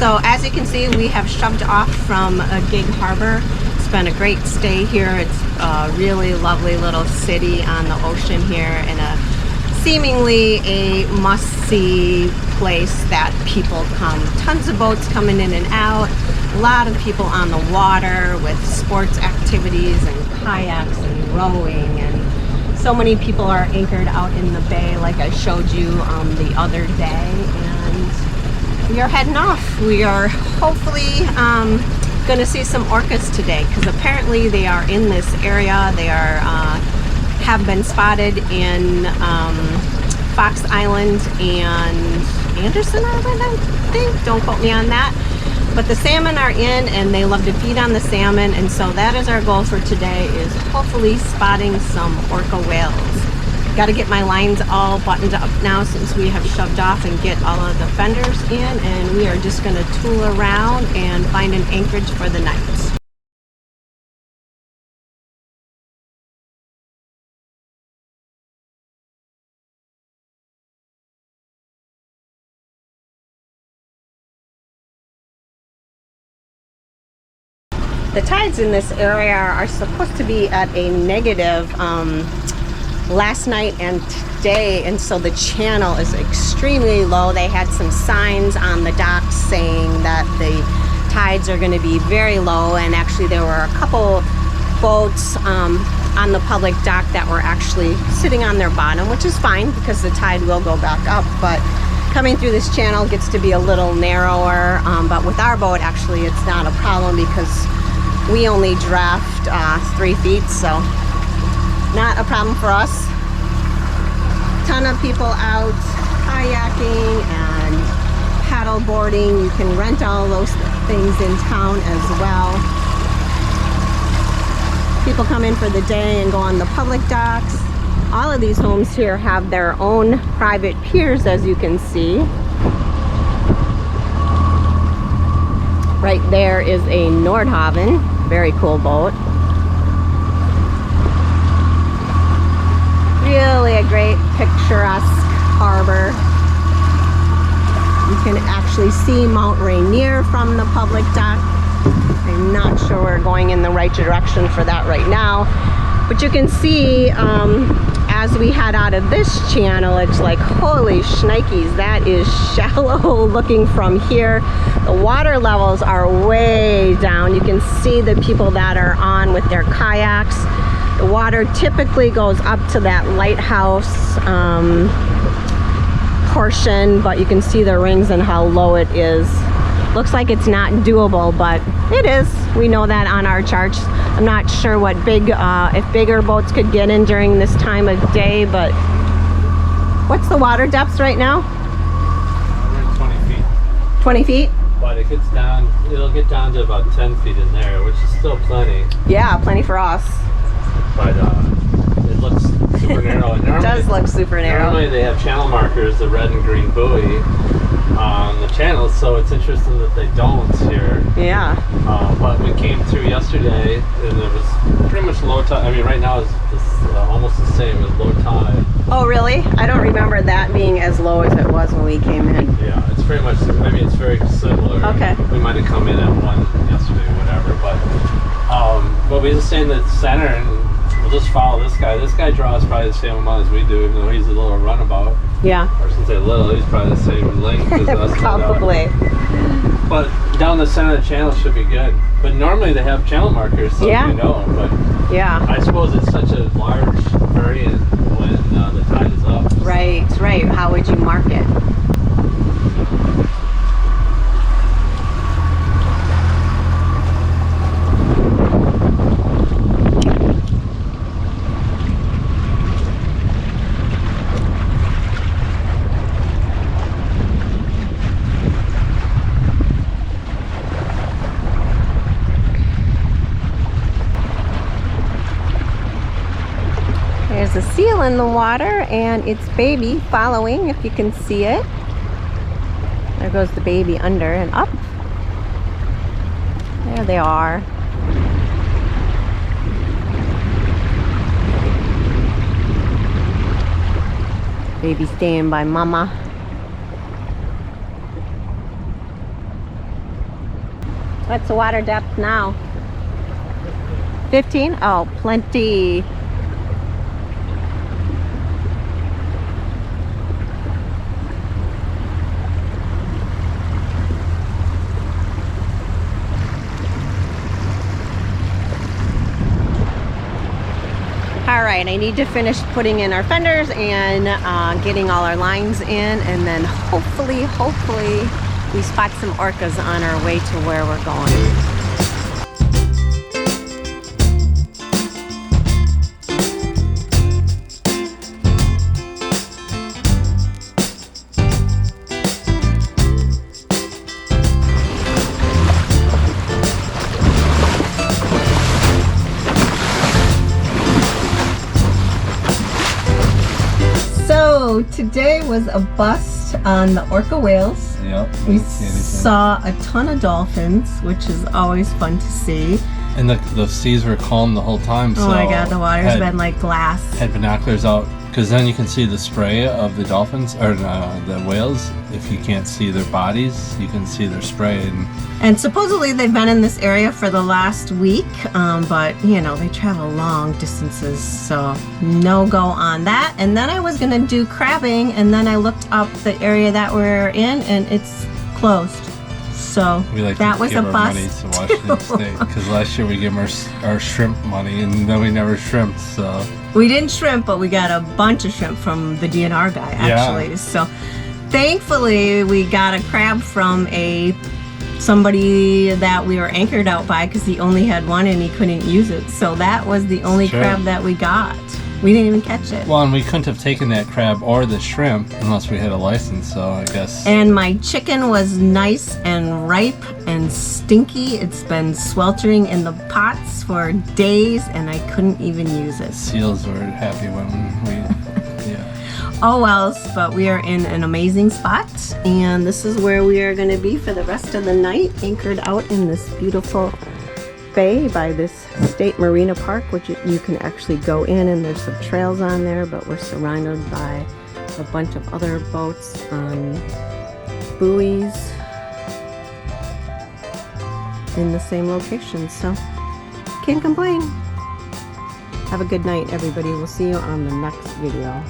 So as you can see, we have shoved off from Gig Harbor. It's been a great stay here. It's a really lovely little city on the ocean here, and seemingly a must-see place that people come. Tons of boats coming in and out. A lot of people on the water with sports activities and kayaks and rowing, and so many people are anchored out in the bay like I showed you the other day. And we are heading off. We are hopefully going to see some orcas today, because apparently they are in this area. They are have been spotted in Fox Island and Anderson Island, I think. Don't quote me on that. But the salmon are in, and they love to feed on the salmon, and so that is our goal for today, is hopefully spotting some orca whales. Got to get my lines all buttoned up now since we have shoved off, and get all of the fenders in, and we are just going to tool around and find an anchorage for the night. The tides in this area are supposed to be at a negative last night and today, and so the channel is extremely low. They had some signs on the docks saying that the tides are going to be very low, and actually there were a couple boats on the public dock that were actually sitting on their bottom, which is fine because the tide will go back up. But coming through this channel gets to be a little narrower, but with our boat actually it's not a problem because we only draft 3 feet, so not a problem for us. Ton of people out kayaking and paddle boarding. You can rent all those things in town as well. People come in for the day and go on the public docks. All of these homes here have their own private piers, as you can see. Right there is a Nordhaven, very cool boat. Really a great picturesque harbor. You can actually see Mount Rainier from the public dock. I'm not sure we're going in the right direction for that right now, but you can see as we head out of this channel, it's like, holy shnikes, that is shallow looking from here. The water levels are way down. You can see the people that are on with their kayaks. The water typically goes up to that lighthouse portion, but you can see the rings and how low it is. Looks like it's not doable, but it is. We know that on our charts. I'm not sure what if bigger boats could get in during this time of day, but what's the water depths right now? We're 20 feet. 20 feet? But it gets down, it'll get down to about 10 feet in there, which is still plenty. Yeah, plenty for us. But it looks super narrow. It does look super narrow. Normally they have channel markers, the red and green buoy on the channels, so it's interesting that they don't here. Yeah. But we came through yesterday, and it was pretty much low tide. I mean, right now it's almost the same as low tide. Oh, really? I don't remember that being as low as it was when we came in. Yeah, it's pretty much, I mean, it's very similar. Okay. We might have come in at 1 yesterday, whatever, but we just stay in the center, and we'll just follow this guy. This guy draws probably the same amount as we do, even though he's a little runabout. Yeah. Or since they're little, he's probably the same length as us. Probably. But down the center of the channel should be good. But normally they have channel markers, so you know. But yeah, I suppose it's such a large variant when the tide is up. Right, right. How would you mark it? There's a seal in the water and its baby following, if you can see it. There goes the baby under and up. There they are. Baby staying by mama. What's the water depth now? 15? Oh, plenty. All right, I need to finish putting in our fenders and getting all our lines in, and then hopefully we spot some orcas on our way to where we're going. So today was a bust on the Orca Whales. Yep. We saw a ton of dolphins, which is always fun to see. And the seas were calm the whole time. So oh my god, the water's been like glass. Had binoculars out, because then you can see the spray of the dolphins, or the whales. If you can't see their bodies, you can see their spray. And supposedly they've been in this area for the last week, but you know, they travel long distances, so no go on that. And then I was gonna do crabbing, and then I looked up the area that we're in, and it's closed. So we like that to was give a our bust. money to Washington State, because last year we gave them our shrimp money, and then we never shrimped. So we didn't shrimp, but we got a bunch of shrimp from the DNR guy actually. Yeah. So thankfully we got a crab from somebody that we were anchored out by, because he only had one and he couldn't use it. So that was the only crab that we got. We didn't even catch it. Well, and we couldn't have taken that crab or the shrimp unless we had a license, so I guess. And my chicken was nice and ripe and stinky. It's been sweltering in the pots for days, and I couldn't even use it. Seals were happy when we, yeah. Oh well, but we are in an amazing spot, and this is where we are going to be for the rest of the night, anchored out in this beautiful bay by this state marina park, which you can actually go in, and there's some trails on there, but we're surrounded by a bunch of other boats on buoys in the same location, so can't complain. Have a good night, everybody. We'll see you on the next video.